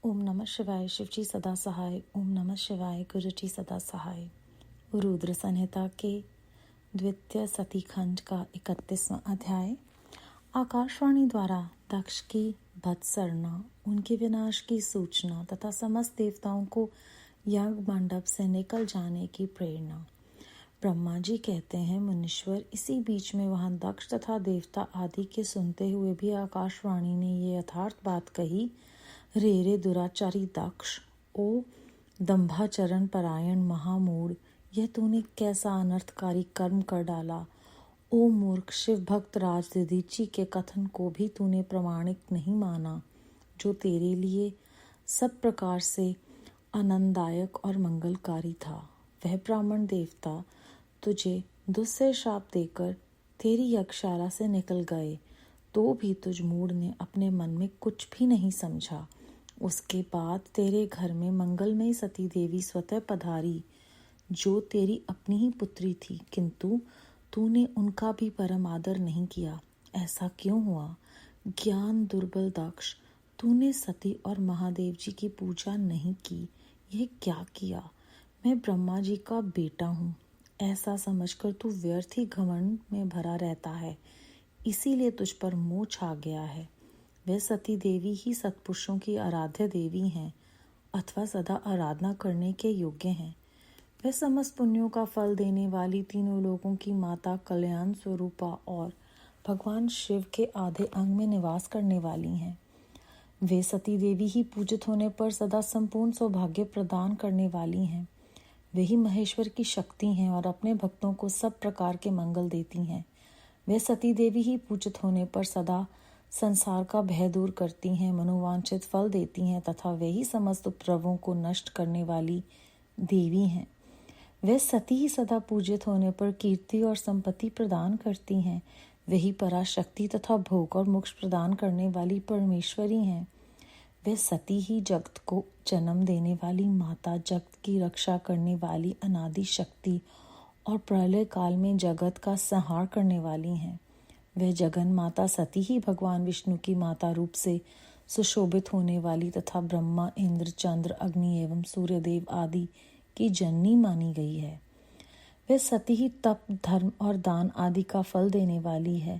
ओम नमः शिवाय। शिवजी सदा सहाय। ओम नमः शिवाय। गुरुजी सदा सहाय। रुद्र संहिता के द्वितीय सती खंड का 31वां अध्याय। आकाशवाणी द्वारा दक्ष की भत्सरना, उनके विनाश की सूचना तथा समस्त देवताओं को याग मंडप से निकल जाने की प्रेरणा। ब्रह्मा जी कहते हैं, मुनीश्वर, इसी बीच में वहां दक्ष तथा देवता आदि के सुनते हुए भी आकाशवाणी ने ये यथार्थ बात कही, रे दुराचारी दक्ष, ओ दंभाचरण परायण महामूढ़, यह तूने कैसा अनर्थकारी कर्म कर डाला। ओ मूर्ख, शिव भक्त राज दधीची के कथन को भी तूने प्रमाणिक नहीं माना, जो तेरे लिए सब प्रकार से आनंददायक और मंगलकारी था। वह ब्राह्मण देवता तुझे दुस्सह शाप देकर तेरी यज्ञशाला से निकल गए, तो भी तुझ मूढ़ ने अपने मन में कुछ भी नहीं समझा। उसके बाद तेरे घर में मंगलमयी सती देवी स्वतः पधारी, जो तेरी अपनी ही पुत्री थी, किंतु तूने उनका भी परम आदर नहीं किया। ऐसा क्यों हुआ? ज्ञान दुर्बल दक्ष, तूने सती और महादेव जी की पूजा नहीं की। यह क्या किया? मैं ब्रह्मा जी का बेटा हूँ, ऐसा समझकर तू व्यर्थ ही घमंड में भरा रहता है, इसीलिए तुझ पर मोह छा गया है। वे सती देवी ही सत्पुरुषों की आराध्य देवी हैं, अथवा सदा आराधना करने के योग्य हैं। वे समस्त पुण्यों का फल देने वाली, तीनों लोगों की माता, कल्याण स्वरूपा और भगवान शिव के आधे अंग में निवास करने वाली हैं। वे सती देवी ही पूजित होने पर सदा संपूर्ण सौभाग्य प्रदान करने वाली हैं। वे ही महेश्वर की शक्ति हैं और अपने भक्तों को सब प्रकार के मंगल देती हैं। वे सती देवी ही पूजित होने पर सदा संसार का भय दूर करती हैं, मनोवांछित फल देती हैं तथा वे ही समस्त उपद्रवों को नष्ट करने वाली देवी हैं। वे सती ही सदा पूजित होने पर कीर्ति और संपत्ति प्रदान करती हैं। वही पराशक्ति तथा भोग और मोक्ष प्रदान करने वाली परमेश्वरी हैं। वे सती ही जगत को जन्म देने वाली माता, जगत की रक्षा करने वाली अनादि शक्ति और प्रलय काल में जगत का संहार करने वाली हैं। वह जगन माता सती ही भगवान विष्णु की माता रूप से सुशोभित होने वाली तथा ब्रह्मा, इंद्र, चंद्र, अग्नि एवं सूर्यदेव आदि की जननी मानी गई है। वह सती ही तप, धर्म और दान आदि का फल देने वाली है।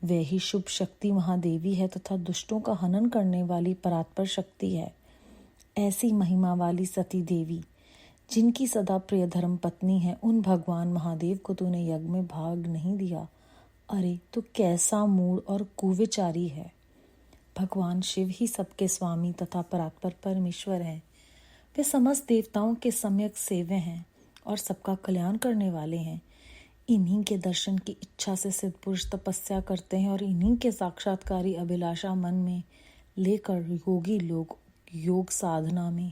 वह ही शुभ शक्ति महादेवी है तथा दुष्टों का हनन करने वाली परात्पर शक्ति है। ऐसी महिमा वाली सती देवी, जिनकी सदा प्रिय धर्म पत्नी है, उन भगवान महादेव को तूने यज्ञ में भाग नहीं दिया। अरे, तो कैसा मूढ़ और कुविचारी है। भगवान शिव ही सबके स्वामी तथा परात्पर परमेश्वर हैं। वे समस्त देवताओं के सम्यक सेव्य हैं और सबका कल्याण करने वाले हैं। इन्हीं के दर्शन की इच्छा से सिद्ध पुरुष तपस्या करते हैं और इन्हीं के साक्षात्कारी अभिलाषा मन में लेकर योगी लोग योग साधना में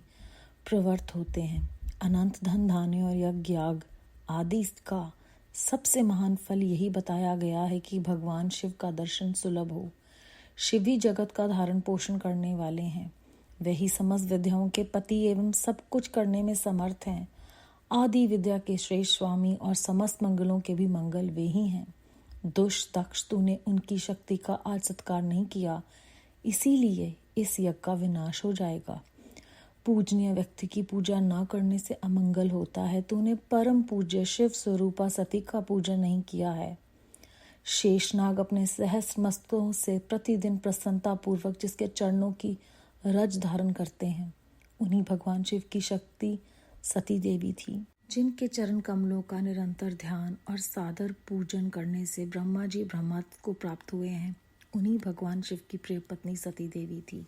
प्रवृत्त होते हैं। अनंत धन धान्य और यज्ञ याग आदि का सबसे महान फल यही बताया गया है कि भगवान शिव का दर्शन सुलभ हो। शिव ही जगत का धारण पोषण करने वाले हैं। वही समस्त विद्याओं के पति एवं सब कुछ करने में समर्थ हैं। आदि विद्या के श्रेष्ठ स्वामी और समस्त मंगलों के भी मंगल वे ही हैं। दुष्ट दक्ष, तूने उनकी शक्ति का आज सत्कार नहीं किया, इसीलिए इस यज्ञ का विनाश हो जाएगा। पूजनीय व्यक्ति की पूजा न करने से अमंगल होता है। तूने परम पूज्य शिव स्वरूपा सती का पूजन नहीं किया है। शेषनाग अपने सहस्र मस्तकों से प्रतिदिन प्रसन्नता पूर्वक जिसके चरणों की रज धारण करते हैं, उन्हीं भगवान शिव की शक्ति सती देवी थी, जिनके चरण कमलों का निरंतर ध्यान और सादर पूजन करने से ब्रह्मा जी ब्रह्मत्व को प्राप्त हुए हैं। उन्हीं भगवान शिव की प्रिय पत्नी सती देवी थी,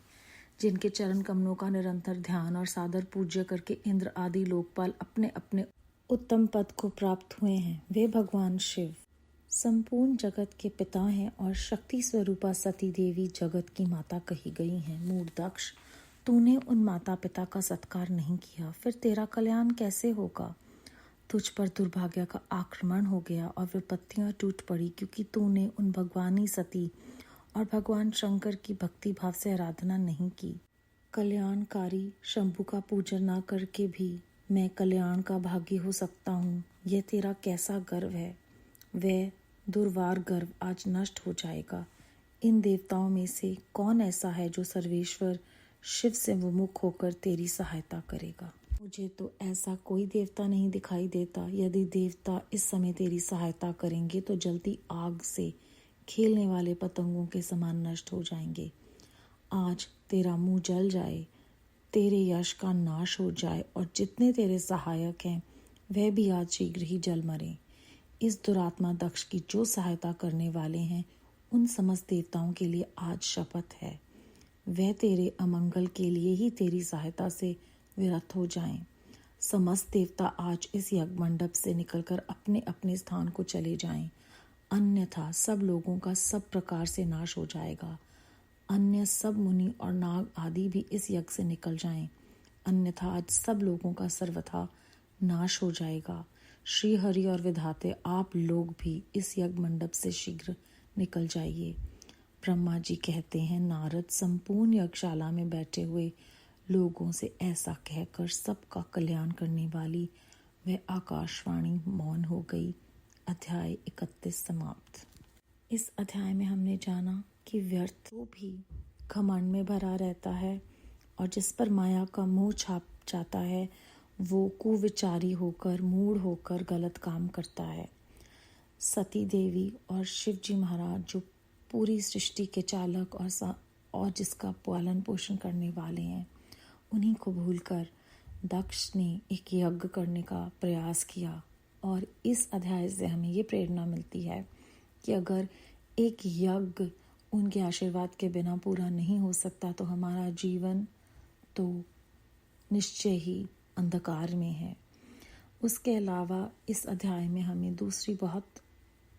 जिनके चरण कमलों का निरंतर ध्यान और सादर पूज्य करके इंद्र आदि लोकपाल अपने अपने उत्तम पद को प्राप्त हुए हैं। वे भगवान शिव संपूर्ण जगत के पिता हैं और शक्ति स्वरूपा सती देवी जगत की माता कही गई हैं। मूढ़ दक्ष, तूने उन माता पिता का सत्कार नहीं किया, फिर तेरा कल्याण कैसे होगा? तुझ पर दुर्भाग्य का आक्रमण हो गया और विपत्तियां टूट पड़ी, क्योंकि तूने उन भगवानी सती और भगवान शंकर की भक्ति भाव से आराधना नहीं की। कल्याणकारी शंभु का पूजन न करके भी मैं कल्याण का भागी हो सकता हूँ, यह तेरा कैसा गर्व है। वह दुर्वार गर्व आज नष्ट हो जाएगा। इन देवताओं में से कौन ऐसा है जो सर्वेश्वर शिव से विमुख होकर तेरी सहायता करेगा। मुझे तो ऐसा कोई देवता नहीं दिखाई देता। यदि देवता इस समय तेरी सहायता करेंगे तो जलती आग से खेलने वाले पतंगों के समान नष्ट हो जाएंगे। आज तेरा मुंह जल जाए, तेरे यश का नाश हो जाए और जितने तेरे सहायक हैं वह भी आज शीघ्र ही जल मरें। इस दुरात्मा दक्ष की जो सहायता करने वाले हैं उन समस्त देवताओं के लिए आज शपथ है, वह तेरे अमंगल के लिए ही तेरी सहायता से विरत हो जाएं। समस्त देवता आज इस यज्ञ मंडप से निकलकर अपने अपने स्थान को चले जाएं, अन्यथा सब लोगों का सब प्रकार से नाश हो जाएगा। अन्य सब मुनि और नाग आदि भी इस यज्ञ से निकल जाएं, अन्यथा आज सब लोगों का सर्वथा नाश हो जाएगा। श्री हरि और विधाते आप लोग भी इस यज्ञ मंडप से शीघ्र निकल जाइए। ब्रह्मा जी कहते हैं, नारद संपूर्ण यज्ञशाला में बैठे हुए लोगों से ऐसा कहकर सबका कल्याण करने वाली वह आकाशवाणी मौन हो गई। अध्याय 31 समाप्त। इस अध्याय में हमने जाना कि व्यर्थ जो भी घमंड में भरा रहता है और जिस पर माया का मोह छाप जाता है वो कुविचारी होकर, मूढ़ होकर गलत काम करता है। सती देवी और शिव जी महाराज जो पूरी सृष्टि के चालक और जिसका पालन पोषण करने वाले हैं, उन्हीं को भूलकर दक्ष ने एक यज्ञ करने का प्रयास किया। और इस अध्याय से हमें ये प्रेरणा मिलती है कि अगर एक यज्ञ उनके आशीर्वाद के बिना पूरा नहीं हो सकता तो हमारा जीवन तो निश्चय ही अंधकार में है। उसके अलावा इस अध्याय में हमें दूसरी बहुत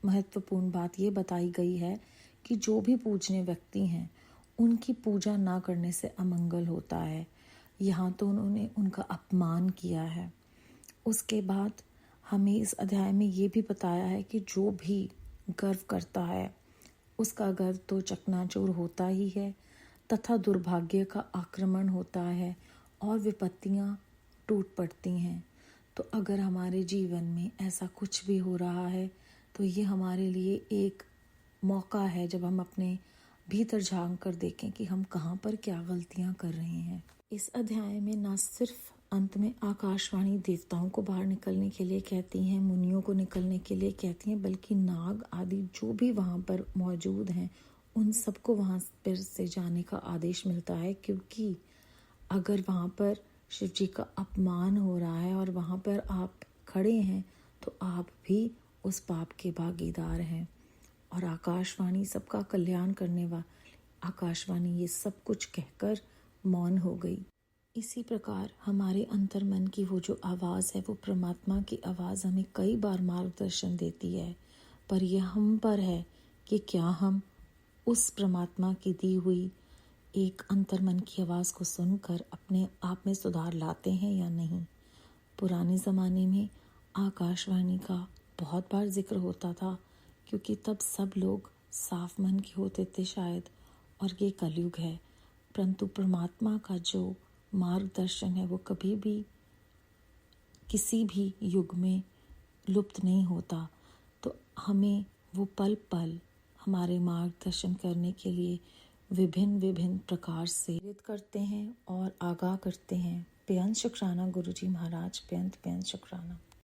महत्वपूर्ण बात ये बताई गई है कि जो भी पूजनीय व्यक्ति हैं उनकी पूजा ना करने से अमंगल होता है। यहाँ तो उन्होंने उनका अपमान किया है। उसके बाद हमें इस अध्याय में ये भी बताया है कि जो भी गर्व करता है उसका गर्व तो चकनाचूर होता ही है तथा दुर्भाग्य का आक्रमण होता है और विपत्तियां टूट पड़ती हैं। तो अगर हमारे जीवन में ऐसा कुछ भी हो रहा है तो ये हमारे लिए एक मौका है जब हम अपने भीतर झांक कर देखें कि हम कहाँ पर क्या गलतियां कर रहे हैं। इस अध्याय में न सिर्फ अंत में आकाशवाणी देवताओं को बाहर निकलने के लिए कहती हैं, मुनियों को निकलने के लिए कहती हैं, बल्कि नाग आदि जो भी वहाँ पर मौजूद हैं उन सबको वहाँ पर से जाने का आदेश मिलता है, क्योंकि अगर वहाँ पर शिव जी का अपमान हो रहा है और वहाँ पर आप खड़े हैं तो आप भी उस पाप के भागीदार हैं। और आकाशवाणी सबका कल्याण करने वाली आकाशवाणी ये सब कुछ कहकर मौन हो गई। इसी प्रकार हमारे अंतर मन की वो जो आवाज़ है वो परमात्मा की आवाज़ हमें कई बार मार्गदर्शन देती है, पर यह हम पर है कि क्या हम उस परमात्मा की दी हुई एक अंतर मन की आवाज़ को सुनकर अपने आप में सुधार लाते हैं या नहीं। पुराने ज़माने में आकाशवाणी का बहुत बार जिक्र होता था क्योंकि तब सब लोग साफ मन के होते थे शायद, और ये कलयुग है, परंतु परमात्मा का जो मार्गदर्शन है वो कभी भी किसी भी युग में लुप्त नहीं होता। तो हमें वो पल पल हमारे मार्गदर्शन करने के लिए विभिन्न विभिन्न प्रकार से प्रेरित करते हैं और आगाह करते हैं। बेअंत शुक्राना गुरुजी महाराज, बेअंत शुक्राना।